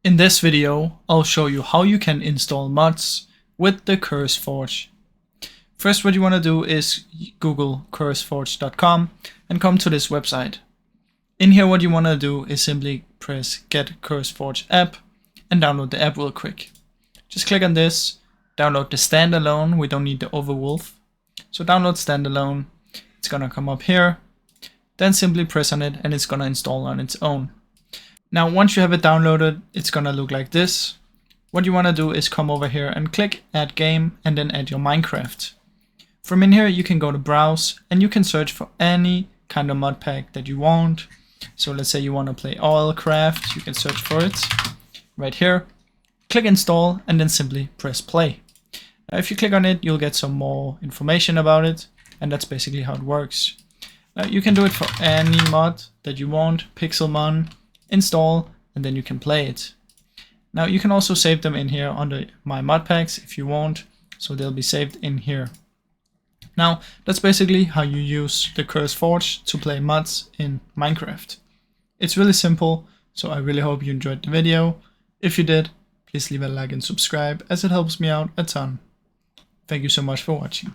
In this video, I'll show you how you can install mods with the CurseForge. First, what you want to do is Google curseforge.com and come to this website. In here, what you want to do is simply press Get CurseForge app and download the app real quick. Just click on this, download the standalone. We don't need the Overwolf. So download standalone. It's gonna come up here. Then simply press on it and it's gonna install on its own. Now, once you have it downloaded, it's gonna look like this. What you wanna do is come over here and click Add Game and then add your Minecraft. From in here, you can go to Browse and you can search for any kind of mod pack that you want. So let's say you wanna play Oilcraft, you can search for it right here. Click Install and then simply press Play. Now, if you click on it, you'll get some more information about it, and that's basically how it works. Now, you can do it for any mod that you want, Pixelmon, install, and then you can play it. Now you can also save them in here under my Modpacks if you want, so they'll be saved in here. Now that's basically how you use the CurseForge to play mods in Minecraft. It's really simple, so I really hope you enjoyed the video. If you did, please leave a like and subscribe as it helps me out a ton. Thank you so much for watching.